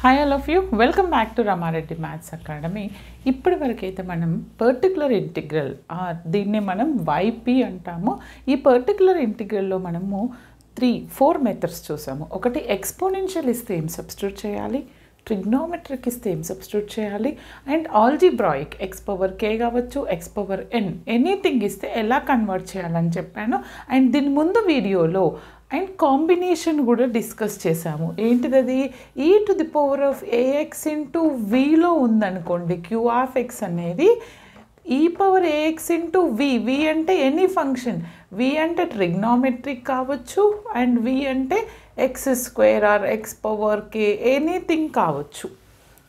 Hi all of you welcome back to Rama Reddy maths academy. ఇప్పటి వరకైతే మనం పర్టికులర్ ఇంటిగ్రల్ దీన్ని మనం వైపీ అంటాము. ఈ పర్టికులర్ ఇంటిగ్రల్లో మనము 4 మెథడ్స్ చూసాము. ఒకటి ఎక్స్పోనెన్షియల్ ఇస్తే ఏం సబ్స్టిట్యూట్ చేయాలి, ట్రిగ్నోమెట్రిక్ ఇస్తే ఏం సబ్స్టిట్యూట్ చేయాలి, అండ్ ఆల్జీబ్రాయిక్ ఎక్స్ పవర్ కే కావచ్చు, ఎక్స్ పవర్ ఎన్ ఎనీథింగ్ ఇస్తే ఎలా కన్వర్ట్ చేయాలని చెప్పాను. అండ్ దీని ముందు వీడియోలో అండ్ కాంబినేషన్ కూడా డిస్కస్ చేసాము. ఏంటిది అది, e to the power of a x into విలో ఉందనుకోండి, క్యూ ఆఫ్ ఎక్స్ అనేది ఈ పవర్ ఏఎక్స్ ఇంటూ వి అంటే ఎనీ ఫంక్షన్, వి అంటే ట్రిగ్నోమెట్రిక్ కావచ్చు అండ్ వి అంటే x square or x power k anything కావచ్చు.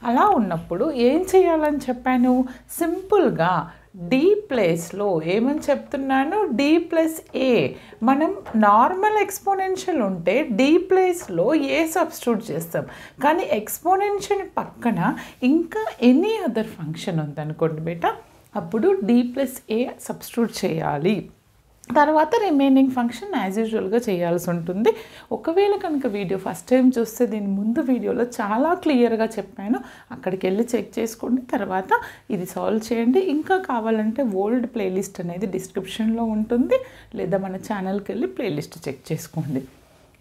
అలా ఉన్నప్పుడు ఏం చేయాలని చెప్పాను, సింపుల్గా డి ప్లేస్లో ఏమని చెప్తున్నాను, డి ప్లస్ ఏ. మనం నార్మల్ ఎక్స్పోనెన్షియల్ ఉంటే డి ప్లేస్లో ఏ సబ్స్టిట్యూట్ చేస్తాం, కానీ ఎక్స్పోనెన్షియల్ పక్కన ఇంకా ఎనీ అదర్ ఫంక్షన్ ఉందనుకోండి బేటా, అప్పుడు డి ప్లస్ ఏ సబ్స్టిట్యూట్ చేయాలి. తర్వాత రిమైనింగ్ ఫంక్షన్ యాజ్ యూజువల్గా చేయాల్సి ఉంటుంది. ఒకవేళ కనుక వీడియో ఫస్ట్ టైం చూస్తే దీని ముందు వీడియోలో చాలా క్లియర్గా చెప్పాను, అక్కడికి వెళ్ళి చెక్ చేసుకోండి. తర్వాత ఇది సాల్వ్ చేయండి. ఇంకా కావాలంటే ఓల్డ్ ప్లేలిస్ట్ అనేది డిస్క్రిప్షన్లో ఉంటుంది, లేదా మన ఛానల్కి వెళ్ళి ప్లేలిస్ట్ చెక్ చేసుకోండి.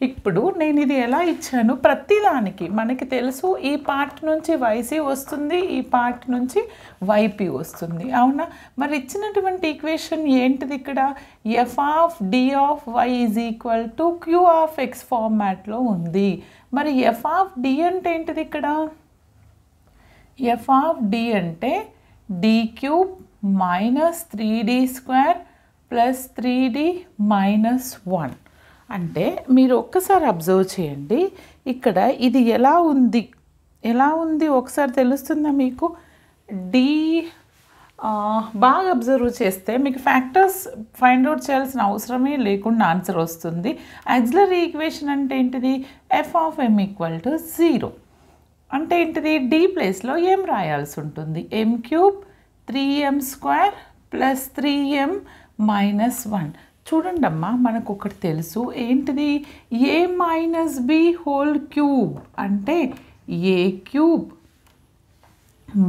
ఇప్పుడు నేను ఇది ఎలా ఇచ్చాను, ప్రతిదానికి మనకి తెలుసు ఈ పార్ట్ నుంచి వైసీ వస్తుంది, ఈ పార్ట్ నుంచి వైపీ వస్తుంది, అవునా? మరి ఇచ్చినటువంటి ఈక్వేషన్ ఏంటిది ఇక్కడ, f of d of y is equal to q of x ఫార్మాట్లో ఉంది. మరి ఎఫ్ ఆఫ్ డి అంటే ఏంటిది ఇక్కడ, ఎఫ్ ఆఫ్ డి అంటే d cube minus 3d square plus 3d minus 1. అంటే మీరు ఒక్కసారి అబ్జర్వ్ చేయండి, ఇక్కడ ఇది ఎలా ఉంది ఒకసారి తెలుస్తుందా మీకు. డి బాగా అబ్జర్వ్ చేస్తే మీకు ఫ్యాక్టర్స్ ఫైండ్ అవుట్ చేయాల్సిన అవసరమే లేకుండా ఆన్సర్ వస్తుంది. ఆక్సిలరీ ఈక్వేషన్ అంటే ఏంటిది, f of m equal to 0 అంటే ఏంటిది, డి ప్లేస్లో ఏం రాయాల్సి ఉంటుంది, m cube 3m square plus 3m minus 1. చూడండి అమ్మా, మనకు ఒకటి తెలుసు ఏంటిది, a minus b whole cube అంటే a cube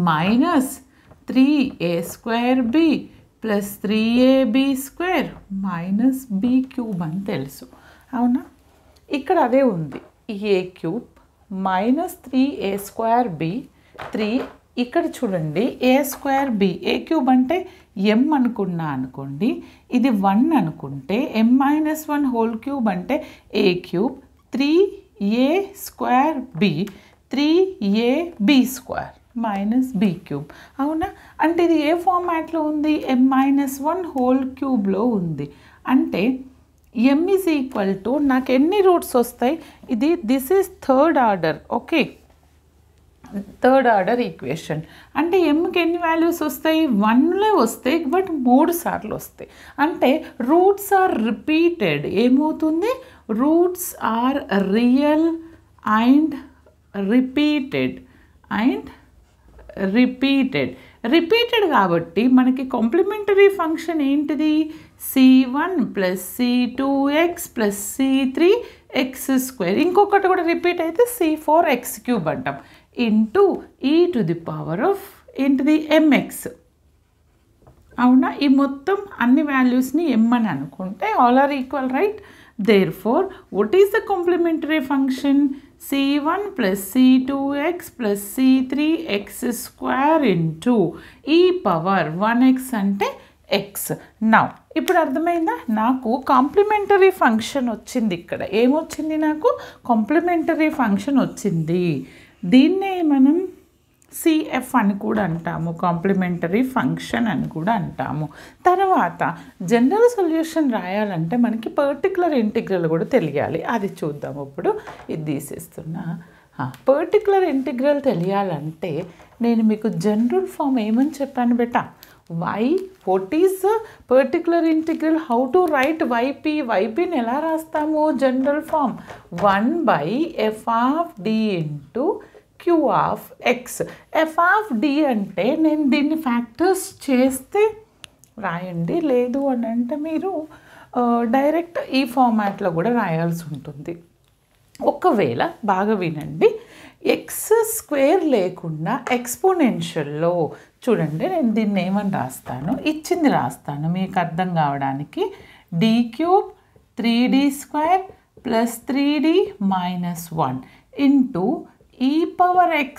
minus 3a square b plus 3ab square minus b cube అని తెలుసు, అవునా? ఇక్కడ అదే ఉంది, a cube minus 3a square b 3. ఇక్కడ చూడండి a square b, a cube అంటే ఎం అనుకున్నా అనుకోండి, ఇది 1 అనుకుంటే ఎం మైనస్ 1 హోల్ క్యూబ్ అంటే a cube 3a square b 3ab square minus b cube, అవునా? అంటే ఇది ఏ ఫార్మాట్లో ఉంది, ఎం మైనస్ 1 హోల్ క్యూబ్లో ఉంది. అంటే ఎం ఈజ్ ఈక్వల్ టు, నాకు ఎన్ని రూట్స్ వస్తాయి, this is third order, okay, third order equation. అంటే ఎమ్కి ఎన్ని వాల్యూస్ వస్తాయి, 1 వస్తాయి, బట్ 3 సార్లు వస్తాయి. అంటే రూట్స్ ఆర్ రిపీటెడ్, ఏమవుతుంది, roots are real and repeated repeated కాబట్టి మనకి కాంప్లిమెంటరీ ఫంక్షన్ ఏంటిది, c1 plus c2x plus c3x square, ఇంకొకటి కూడా రిపీట్ అయితే c4x క్యూబ్ అంటాం, into e to the power of ఏంటిది ఎంఎక్స్, అవునా? ఈ మొత్తం అన్ని వాల్యూస్ని ఎం అని అనుకుంటే all are equal, right? Therefore what is the complementary function, c1 plus c2x plus c3x square into e power 1x అంటే ఎక్స్. నౌ ఇప్పుడు అర్థమైందా, నాకు కాంప్లిమెంటరీ ఫంక్షన్ వచ్చింది. ఇక్కడ ఏమొచ్చింది, నాకు కాంప్లిమెంటరీ ఫంక్షన్ వచ్చింది. దీన్నే మనం సిఎఫ్ అని కూడా అంటాము, కాంప్లిమెంటరీ ఫంక్షన్ అని కూడా అంటాము. తర్వాత జనరల్ సొల్యూషన్ రాయాలంటే మనకి పర్టికులర్ ఇంటిగ్రల్ కూడా తెలియాలి, అది చూద్దాం. ఇప్పుడు ఇది తీసేస్తున్నా. పర్టికులర్ ఇంటిగ్రల్ తెలియాలంటే నేను మీకు జనరల్ ఫామ్ ఏమని చెప్పాను బేటా, what is particular integral, how to write వైపీని ఎలా రాస్తాము, general form 1/f of d into q of x. F of d అంటే నేను దీన్ని ఫ్యాక్టర్స్ చేస్తే రాయండి, లేదు అని అంటే మీరు డైరెక్ట్ ఈ ఫార్మాట్లో కూడా రాయాల్సి ఉంటుంది. ఒకవేళ బాగా వినండి, ఎక్స్ స్క్వేర్ లేకుండా ఎక్స్పోనెన్షియల్లో చూడండి, నేను దీన్ని ఏమని రాస్తాను, ఇచ్చింది రాస్తాను మీకు అర్థం కావడానికి. D cube 3d² + 3d - 1 into e⁻x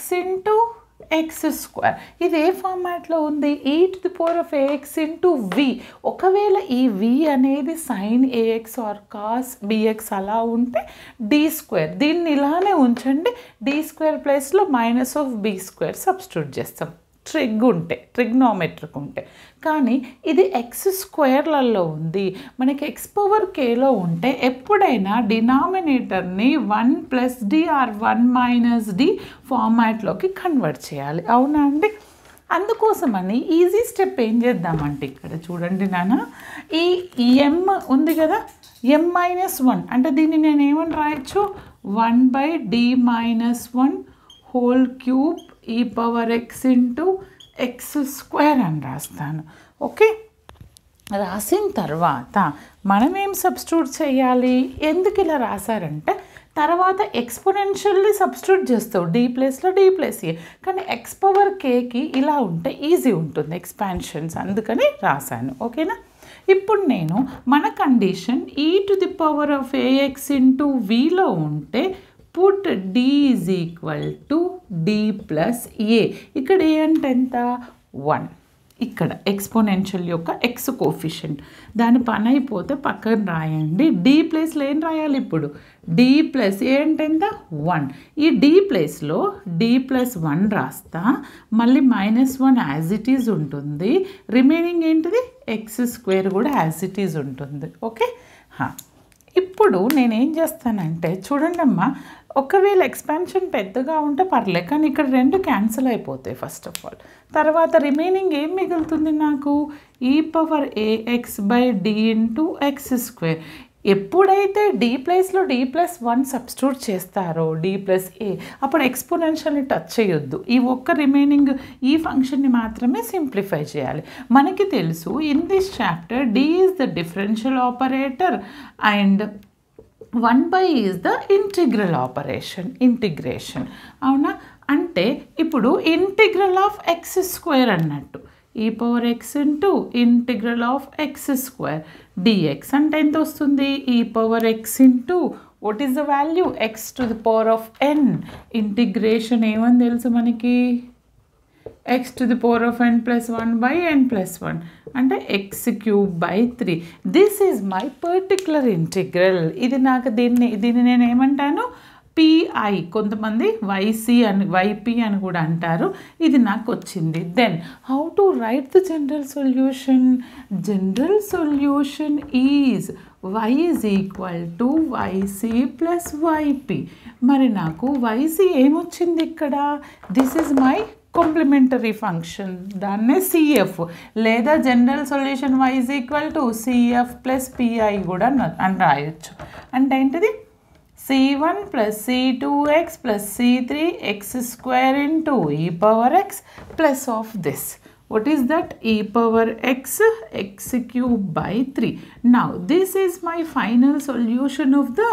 x². ఇది ఏ ఫార్మాట్లో ఉంది, e⁴ax ఇంటూ v. ఒకవేళ ఈ v అనేది sin ax or cos bx అలా ఉంటే d², దీన్ని ఇలానే ఉంచండి. d² ప్లేస్లో -b² సబ్స్టిట్యూట్ చేస్తాం ట్రిగ్నోమెట్రిక్ ఉంటే. కానీ ఇది ఎక్స్ స్క్వేర్లలో ఉంది, మనకి x⁻kలో ఉంటే ఎప్పుడైనా డినామినేటర్ని 1 + d ఆర్ 1 - d ఫార్మాట్లోకి కన్వర్ట్ చేయాలి, అవునా అండి? అందుకోసమని ఈజీ స్టెప్ ఏం చేద్దామంటే, ఇక్కడ చూడండి నాన్న, ఈ m ఉంది కదా, m-1 అంటే దీన్ని నేను ఏమని రాయొచ్చు, 1/d - 1 whole cube e⁻x x² అని రాస్తాను. ఓకే, రాసిన తర్వాత మనం ఏం సబ్స్టిట్యూట్ చేయాలి, ఎందుకు ఇలా రాశారంటే తర్వాత ఎక్స్పోనెన్షియల్లీ సబ్స్టిట్యూట్ చేస్తావు d ప్లేస్లో d+a, కానీ x⁻kకి ఇలా ఉంటే ఈజీ ఉంటుంది ఎక్స్పాన్షన్స్, అందుకని రాశాను. ఓకేనా? ఇప్పుడు నేను మన కండిషన్ e⁻ax ఇంటూ vలో ఉంటే పుట్ d = d + a. ఇక్కడ ఏ అంటే ఎంత, 1. ఇక్కడ ఎక్స్పోనెన్షియల్ యొక్క x కోఫిషియంట్, దాని పని అయిపోతే పక్కన రాయండి. d ప్లేస్లో ఏం రాయాలి ఇప్పుడు, d + a అంటే ఎంత, 1. ఈ d ప్లేస్లో d + 1 రాస్తా, మళ్ళీ -1 యాజ్ ఇట్ ఈజ్ ఉంటుంది, రిమైనింగ్ ఏంటిది x² కూడా యాజ్ ఇట్ ఈజ్ ఉంటుంది. ఓకే, ఇప్పుడు నేనేం చేస్తానంటే చూడండి అమ్మా, ఒకవేళ ఎక్స్పాన్షన్ పెద్దగా ఉంటే పర్లేదు, కానీ ఇక్కడ 2 క్యాన్సిల్ అయిపోతాయి ఫస్ట్ ఆఫ్ ఆల్. తర్వాత రిమైనింగ్ ఏం మిగులుతుంది నాకు, e⁻ax/d × x². ఎప్పుడైతే d ప్లేస్లో d+1 సబ్స్టిట్యూట్ చేస్తారో d + a, అప్పుడు ఎక్స్పోనెన్షియల్ని టచ్ చేయొద్దు. ఈ ఒక్క రిమైనింగ్ ఈ ఫంక్షన్ని మాత్రమే సింప్లిఫై చేయాలి. మనకి తెలుసు in this chapter d is the differential operator and 1/, is the integral operation, integration, అవునా? అంటే ఇప్పుడు ఇంటిగ్రల్ ఆఫ్ x² అన్నట్టు, e⁻x x² dx అంటే ఎంత వస్తుంది, e⁻x what is the value, x⁴n. Integration ఏమని తెలుసు మనకి, x⁴n + 1/n+1 అంటే x³ 3. This is my particular integral. ఇది నాకు దీన్ని నేను ఏమంటాను, PI, కొంతమంది YP అని కూడా అంటారు. ఇది నాకు వచ్చింది. Then how to write the general solution, general solution is y = yc + yp. మరి నాకు yc ఏమొచ్చింది ఇక్కడ, this is my complementary function, దాన్నే CF లేదా general solution y = CF + PI కూడా అని రాయొచ్చు. అంటే ఏంటిది, c1 + c2x + c3x² into e⁻x plus of this. What is that, e⁻x x³ 3. Now this is my final solution of the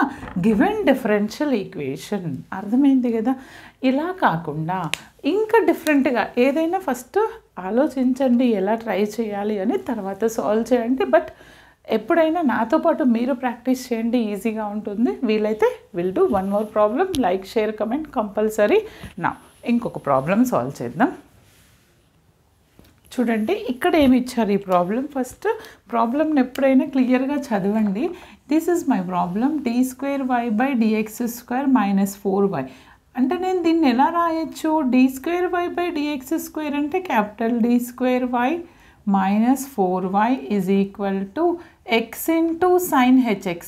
given differential equation. అర్థమైంది కదా? ఇలా కాకుండా ఇంకా డిఫరెంట్గా ఏదైనా ఫస్ట్ ఆలోచించండి ఎలా ట్రై చేయాలి అని, తర్వాత సాల్వ్ చేయండి. బట్ ఎప్పుడైనా నాతో పాటు మీరు ప్రాక్టీస్ చేయండి, ఈజీగా ఉంటుంది. వీలైతే will do one more problem, like share comment compulsory. నా ఇంకొక ప్రాబ్లం సాల్వ్ చేద్దాం. చూడండి ఇక్కడ ఏమి ఇచ్చారు ఈ ప్రాబ్లం. ఫస్ట్ ప్రాబ్లంని ఎప్పుడైనా క్లియర్గా చదవండి. This is my problem, d²y/dx² - 4y. అంటే నేను దీన్ని ఎలా రాయొచ్చు, d²y/dx² అంటే capital d²y - 4y is equal to x into sin hx.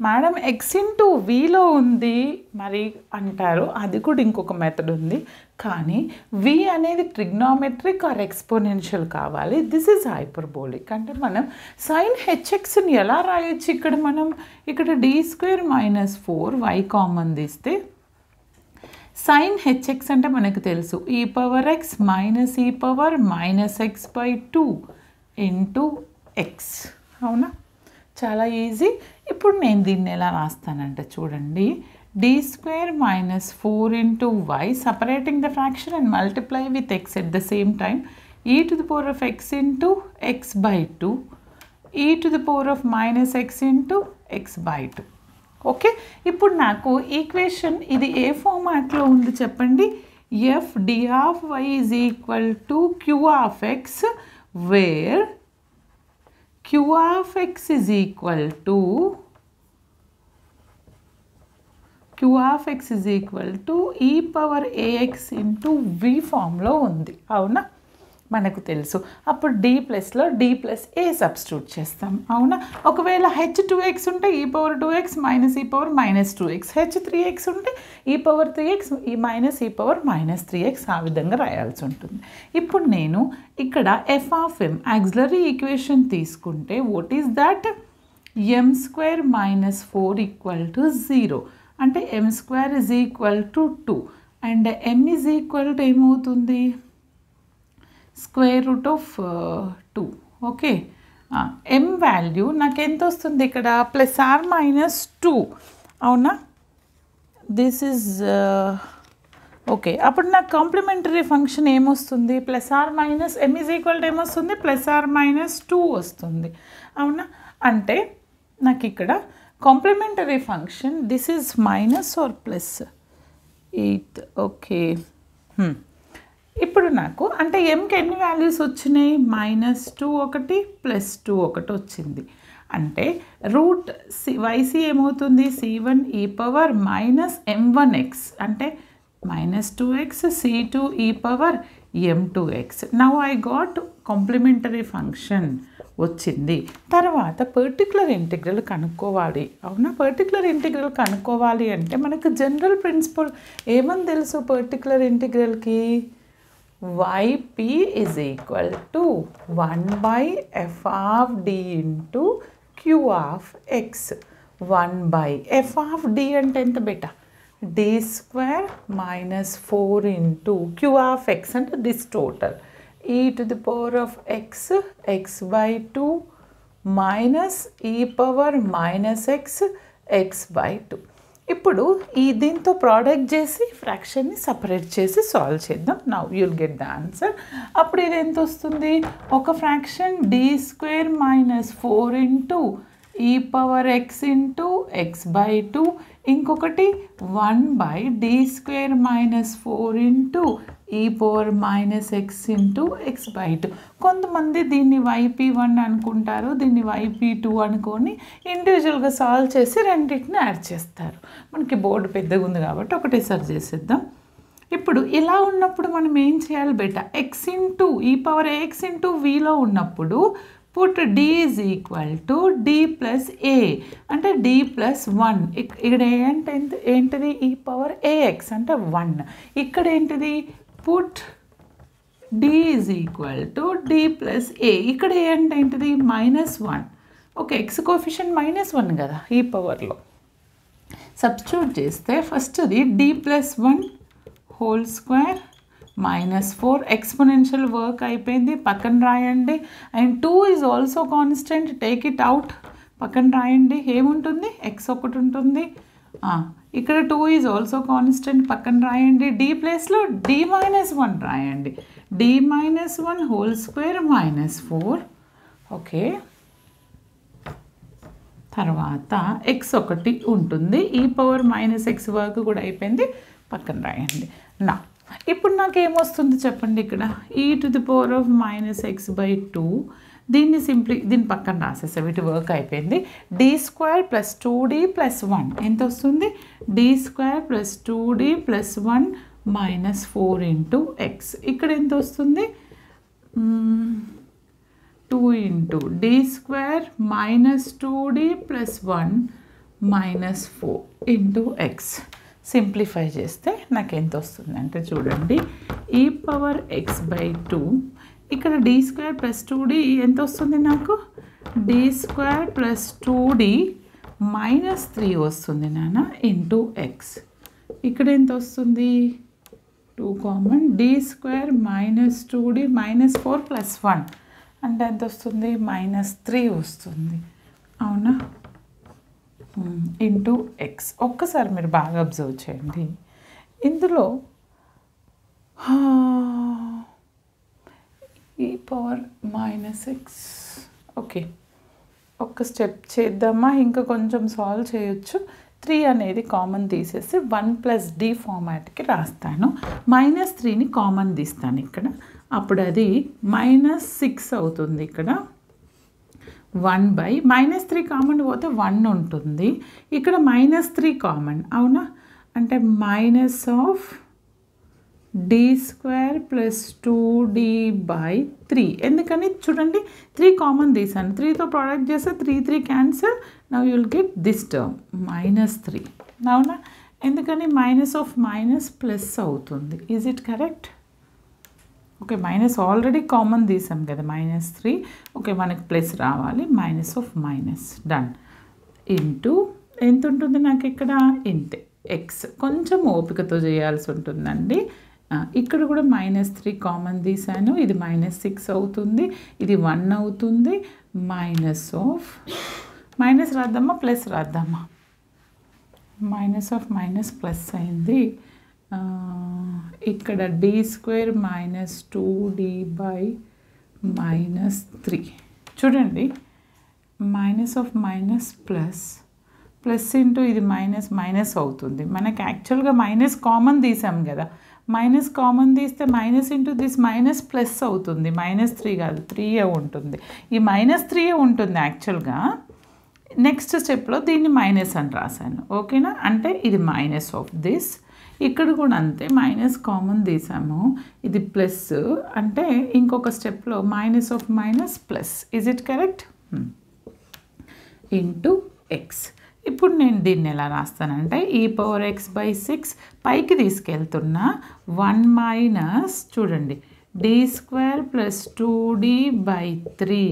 Madam x into vలో ఉంది మరి అంటారు, అది కూడా ఇంకొక మెథడ్ ఉంది. కానీ v అనేది ట్రిగ్నోమెట్రిక్ ఆర్ ఎక్స్పోనెన్షియల్ కావాలి. This is hyperbolic. అంటే మనం sin hxని ఎలా రాయొచ్చు, ఇక్కడ d² - 4y కామన్ తీస్తే sin hx అంటే మనకు తెలుసు e⁻x - e⁻−x/2 ఇంటూ x, అవునా? చాలా ఈజీ. ఇప్పుడు నేను దీన్ని ఎలా రాస్తానంటే చూడండి, d square minus 4 into y, separating the fraction and multiply with x at the same time, e to the power of x into x by 2, e to the power of minus x into x by 2. Okay, ఇప్పుడు నాకు equation ఇది ఏ ఫార్మాట్లో ఉంది చెప్పండి. f d of y is equal to q of x, where q of x is equal to e power ax into v ఫామ్లో ఉంది. అవునా, మనకు తెలుసు. అప్పుడు d ప్లస్లో d ప్లస్ a సబ్స్టిట్యూట్ చేస్తాం. అవునా, ఒకవేళ h2x ఉంటే e power 2x minus e power minus 2x, h3x ఉంటే e పవర్ 3x ఈ minus e power minus 3x, ఆ విధంగా రాయాల్సి ఉంటుంది. ఇప్పుడు నేను ఇక్కడ f of m auxiliary equation తీసుకుంటే what is that, m square minus 4 equal to 0, అంటే m square is equal to 2 and m is equal to ఏమవుతుంది, square root of 2. Okay, m value నాకు ఎంత వస్తుంది ఇక్కడ, ప్లస్ ఆర్ మైనస్ 2. అవునా, this is okay. అప్పుడు నాకు కాంప్లిమెంటరీ ఫంక్షన్ ఏమొస్తుంది, plus or minus m is equal to ఏమొస్తుంది, ప్లస్ ఆర్ మైనస్ 2 వస్తుంది. అవునా, అంటే నాకు ఇక్కడ complementary function this is minus or plus 8. Okay, ఇప్పుడు నాకు అంటే mకి ఎన్ని వాల్యూస్ వచ్చినాయి, మైనస్ 2 ఒకటి ప్లస్ 2 ఒకటి వచ్చింది. అంటే రూట్ yc ఏమవుతుంది, c1 e power minus m1x, అంటే మైనస్ 2x, c2 e power m2x. Now I got complementary function వచ్చింది. తర్వాత పర్టికులర్ ఇంటిగ్రల్ కనుక్కోవాలి. అవునా, పర్టికులర్ ఇంటిగ్రల్ కనుక్కోవాలి అంటే మనకు జనరల్ ప్రిన్సిపల్ ఏమని తెలుసు, particular ఇంటిగ్రల్కి yp is equal to 1 by f of d into q of x. 1 by f of d అంటే ఎంత బేటా, d square minus 4 into q of x అంటే this total, e to the power of x, x by 2 minus e power minus x, x by 2. ఇప్పుడు ఈ దీంతో product చేసి ఫ్రాక్షన్ని separate చేసి solve చేద్దాం. Now you'll get the answer. అప్పుడు ఇది ఎంత వస్తుంది, ఒక fraction d square minus 4 into e power x into x by 2, ఇంకొకటి 1 by d square minus 4 into e power minus x into x by 2. కొంతమంది దీన్ని yp1 అనుకుంటారు, దీన్ని yp2 అనుకొని ఇండివిజువల్గా సాల్వ్ చేసి రెండింటిని యాడ్ చేస్తారు. మనకి బోర్డు పెద్దగా ఉంది కాబట్టి ఒకటేసారి చేసేద్దాం. ఇప్పుడు ఇలా ఉన్నప్పుడు మనం ఏం చేయాలి బేటా, x into e power a x into వీలో ఉన్నప్పుడు put d is equal to d plus a, అంటే d ప్లస్ 1. ఇక్కడ ఏంటిది ఈ పవర్ ఏఎక్స్ అంటే 1. ఇక్కడ ఏంటిది put d is equal to d plus a, ఇక్కడ ఏంటిది minus 1. Okay, x coefficient minus 1 కదా ఈ పవర్లో. సబ్స్టిట్యూట్ చేస్తే ఫస్ట్ది d plus 1 whole square minus 4, exponential work అయిపోయింది, పక్కన రాయండి. And 2 is also constant, take it out, పక్కన రాయండి. ఏముంటుంది, ఎక్స్ ఒకటి ఉంటుంది. ఇక్కడ 2 ఈజ్ ఆల్సో కాన్స్టెంట్, పక్కన రాయండి. d ప్లేస్లో d మైనస్ 1 రాయండి, d minus 1 whole square minus 4. Okay, తర్వాత ఎక్స్ ఒకటి ఉంటుంది, ఈ పవర్ మైనస్ ఎక్స్ వర్క్ కూడా అయిపోయింది, పక్కన రాయండి. నా ఇప్పుడు నాకు ఏమొస్తుంది చెప్పండి, ఇక్కడ ఈ to the power of minus X by 2, దీన్ని పక్కన రాసేసా, వీటి వర్క్ అయిపోయింది. d square plus 2d plus 1 ఎంత వస్తుంది, d square plus 2d plus 1 minus 4 into X. ఇక్కడ ఎంత వస్తుంది, 2 into d square minus 2d plus 1 minus 4 into X. Simplify చేస్తే నాకు ఎంత వస్తుంది అంటే చూడండి, ఈ పవర్ ఎక్స్ బై 2, ఇక్కడ d స్క్వేర్ ప్లస్ 2d ఎంత వస్తుంది నాకు, d square plus 2d minus 3 వస్తుంది నాన్న ఇంటూ ఎక్స్. ఇక్కడ ఎంత వస్తుంది, 2 common, d square minus 2d minus 4 plus 1 అంటే ఎంత వస్తుంది, మైనస్ 3 వస్తుంది. అవునా, ఇంటూ ఎక్స్. ఒక్కసారి మీరు బాగా అబ్జర్వ్ చేయండి. ఇందులో ఈ పవర్ -x. ఓకే, ఒక్క స్టెప్ చేద్దామా? ఇంకా కొంచెం సాల్వ్ చేయొచ్చు. 3 అనేది కామన్ తీసేసి 1+d ఫార్మాట్కి రాస్తాను. -3ని కామన్ తీస్తాను ఇక్కడ. అప్పుడు అది -6 అవుతుంది. ఇక్కడ 1 -3 కామన్ పోతే 1 ఉంటుంది. ఇక్కడ -3 కామన్, అవునా? అంటే -d² + 2d/3. ఎందుకని చూడండి, 3 కామన్ తీసాను. 3తో ప్రోడక్ట్ చేస్తే 3 cancel. Now you will get this term -3. అవునా? ఎందుకని ప్లస్ అవుతుంది. Is it correct? Okay, minus already common తీసాం కదా, -3. ఓకే, మనకి ప్లస్ రావాలి. డన్. ఇంటూ ఎంత ఉంటుంది నాకు ఇక్కడ? ఇంతే ఎక్స్. కొంచెం ఓపికతో చేయాల్సి ఉంటుందండి. ఇక్కడ కూడా -3 కామన్ తీసాను. ఇది -6 అవుతుంది, ఇది 1 అవుతుంది. మైనస్ రాద్దామా, ప్లస్ రాద్దామా? ప్లస్ అయింది. ఇక్కడ d² - 2d/-3. చూడండి, ప్లస్ ఇంటూ ఇది మైనస్ అవుతుంది. మనకి యాక్చువల్గా మైనస్ కామన్ తీసాం కదా, మైనస్ కామన్ తీస్తే minus into this minus plus అవుతుంది. -3 కాదు, 3 ఉంటుంది. ఈ -3 ఉంటుంది యాక్చువల్గా. నెక్స్ట్ స్టెప్లో దీన్ని మైనస్ అని రాశాను. ఓకేనా? అంటే ఇది మైనస్ ఆఫ్ దిస్. ఇక్కడ కూడా అంతే, మైనస్ కామన్ తీసాము. ఇది ప్లస్ అంటే ఇంకొక స్టెప్లో -+. Is it correct? Into X. ఇప్పుడు నేను దీన్ని ఎలా రాస్తానంటే e⁻x/6 పైకి తీసుకెళ్తున్నా. 1 చూడండి, d² + 2d/3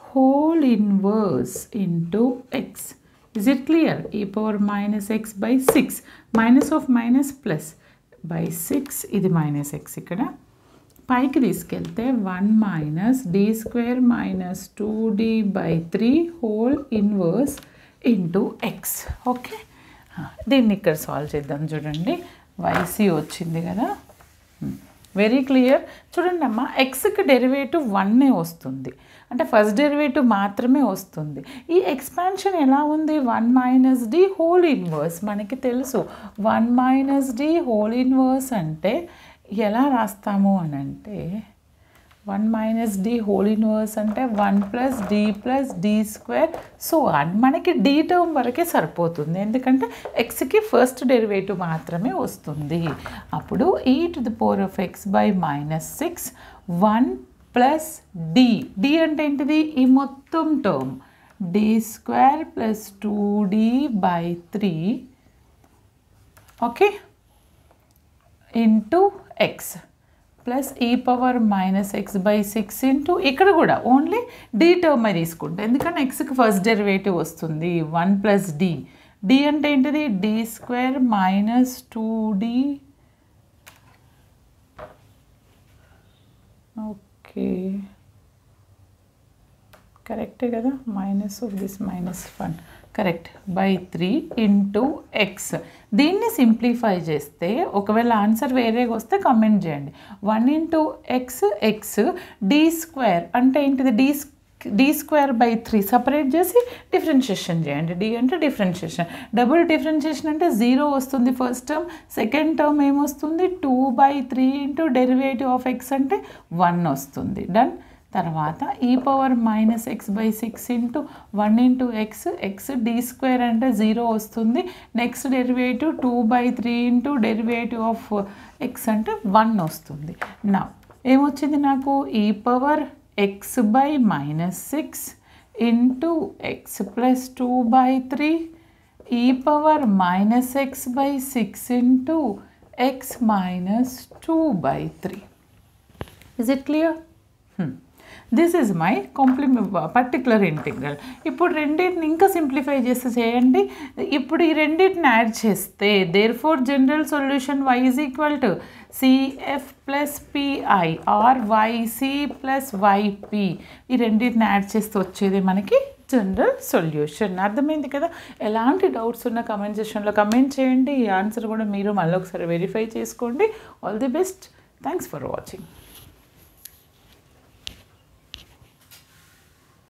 whole inverse into X. Is it clear? e⁻x/6 -+/6. ఇది -x. ఇక్కడ పైకి తీసుకెళ్తే 1 - d² - 2d/3 whole inverse into X. Okay, దీన్ని ఇక్కడ సాల్వ్ చేద్దాం. చూడండి, yc వచ్చింది కదా, వెరీ క్లియర్. చూడండి అమ్మ, ఎక్స్కి డెరివేటివ్ 1 వస్తుంది, అంటే ఫస్ట్ డెరివేటివ్ మాత్రమే వస్తుంది. ఈ ఎక్స్పాన్షన్ ఎలా ఉంది? 1 - d హోల్ ఇన్వర్స్. మనకి తెలుసు 1 - d హోల్ ఇన్వర్స్ అంటే ఎలా రాస్తాము అని అంటే 1 - d హోల్ ఇన్వర్స్ అంటే 1 + d + d². సో మనకి d టర్మ్ వరకే సరిపోతుంది, ఎందుకంటే ఎక్స్కి ఫస్ట్ డెరివేటివ్ మాత్రమే వస్తుంది. అప్పుడు e⁻x/-6 1 + d. d అంటే ఏంటిది? ఈ మొత్తం term d² + 2d/3 okay into X plus e⁻x/6 into ఇక్కడ కూడా ఓన్లీ d టర్మ్ తీసుకుంటా, ఎందుకంటే ఎక్స్కి ఫస్ట్ డెరివేటివ్ వస్తుంది 1 + d. d అంటే ఏంటిది? d² - 2d. ఓకే, కరెక్టే కదా? -1 కరెక్ట్ /3 ఇంటూ ఎక్స్. దీన్ని సింప్లిఫై చేస్తే ఒకవేళ ఆన్సర్ వేరేగా వస్తే కమెంట్ చేయండి. 1 ఇంటూ ఎక్స్ d² అంటే ఏంటిది? d²/3 సపరేట్ చేసి డిఫరెన్షియేషన్ చేయండి. d అంటే డిఫరెన్షియేషన్. డబుల్ డిఫరెన్షియేషన్ అంటే 0 వస్తుంది ఫస్ట్ టర్మ్. సెకండ్ టర్మ్ ఏమొస్తుంది? 2/3 ఇంటూ డెరివేటివ్ ఆఫ్ ఎక్స్ అంటే 1 వస్తుంది. డన్. తర్వాత e⁻x/6 into 1 into X d² అంటే 0 వస్తుంది. Next derivative 2/3 into derivative of X అంటే 1 వస్తుంది. నా ఏమొచ్చింది నాకు? e⁻x/-6 into X plus 2/3 e⁻x/6 into X -2/3. Is it clear? This is my particular integral. ఇప్పుడు రెండింటిని ఇంకా సింప్లిఫై చేసి చేయండి. ఇప్పుడు ఈ రెండింటిని యాడ్ చేస్తే therefore general solution y is equal to CF + PI or YC + YP. ఈ రెండింటిని యాడ్ చేస్తే వచ్చేది మనకి జనరల్ సొల్యూషన్. అర్థమైంది కదా? ఎలాంటి డౌట్స్ ఉన్న కమెంట్ సెక్షన్లో కమెంట్ చేయండి. ఈ ఆన్సర్ కూడా మీరు మళ్ళీ ఒకసారి వెరిఫై చేసుకోండి. All the best. Thanks for watching.